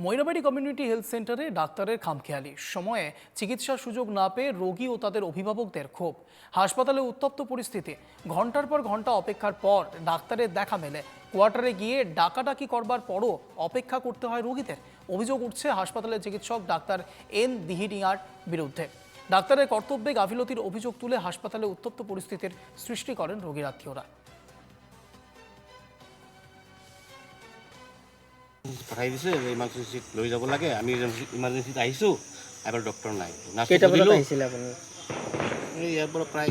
Moynabari community health সেন্টারে ডাক্তারের খামখেয়ালি, সময়ে চিকিৎসার সুযোগ না পেয়ে রোগী ও তাদের অভিভাবকদের ক্ষোভ। হাসপাতালে উত্তপ্ত পরিস্থিতি, ঘন্টার পর ঘন্টা অপেক্ষার পর ডাক্তারের দেখা মেলে। কোয়ার্টারে গিয়ে ডাকাডাকি করবার পরও অপেক্ষা করতে হয় রোগীদের। অভিযোগ উঠছে হাসপাতালের চিকিৎসক ডাক্তার এন দিহিডিয়ার বিরুদ্ধে। ডাক্তারের কর্তব্যে গাফিলতির অভিযোগ তুলে হাসপাতালে উত্তপ্ত পরিস্থিতির সৃষ্টি করেন রোগীর আত্মীয়রা। পঠাই দিছে ইমাৰ্জেঞ্চিত লৈ যাব লাগে। আমি ইমাৰ্জেঞ্চিত আহিছোঁ, এবাৰ ডক্টৰ নাই। কেইটা বজাত আহিছিলে আপুনি? এই ইয়াৰ পৰা প্ৰায়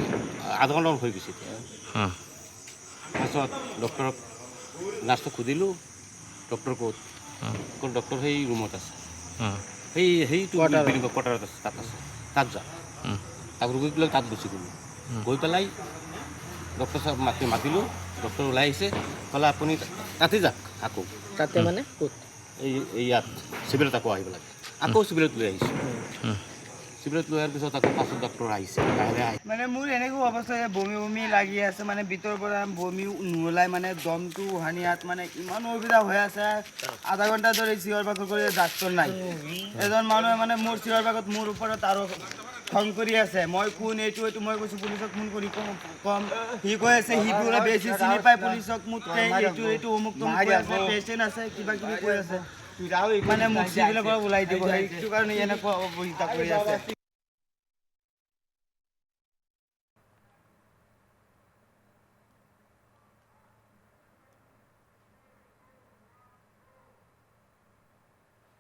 আধা ঘণ্টামান হৈ গৈছে এতিয়া। তাৰপিছত ডক্টৰক নাৰ্ছক সুধিলোঁ, ডক্টৰ ক'ত? ক'ত ডক্টৰ সেই ৰুমত আছে, সেইটো কোৱাৰ্টাৰত আছে, তাত আছে, তাত যা। তাক ৰোগীবিলাক তাত গুচি গ'লোঁ। গৈ পেলাই ডক্টৰ চাহেব মাতিলোঁ, ডক্টৰ ওলাই আহিছে, ক'লে আপুনি তাতে যাওক আকৌ। তাতে মানে ক'ত? এই ইয়াত চিভিলত আকৌ আহিব লাগে। আকৌ চিভিলত লৈ আহিছোঁ। চিভিলত লৈ অহাৰ পিছত আকৌ পাছত ডক্টৰ আহিছে, লাহে লাহে মানে মোৰ এনেকুৱা অৱস্থা, বমি বমি লাগি আছে, মানে ভিতৰৰ পৰা বমি নোলাই, মানে দমটো হানিয়াত মানে ইমান অসুবিধা হৈ আছে। আধা ঘণ্টা ধৰি চিঞৰ বাখৰ কৰি ডাক্তৰ নাই। এজন মানুহে মানে মোৰ চিঞৰ বাখত মোৰ ওপৰত আৰু খং কৰি আছে। মই কোন, এইটো মই কৈছোঁ পুলিচক ফোন কৰি কম। সি কৈ আছে সি বোলে বেছি চিনি পায় পুলিচক, মোতকৈ এইটো অমুক তমুক কৈ আছে, পেচেণ্ট আছে, কিবা কিবি কৈ আছে। মানে মোক চিভিলৰ পৰা ওলাই দিব, সেইটো কাৰণে এনেকুৱা অৱস্থা কৰি আছে।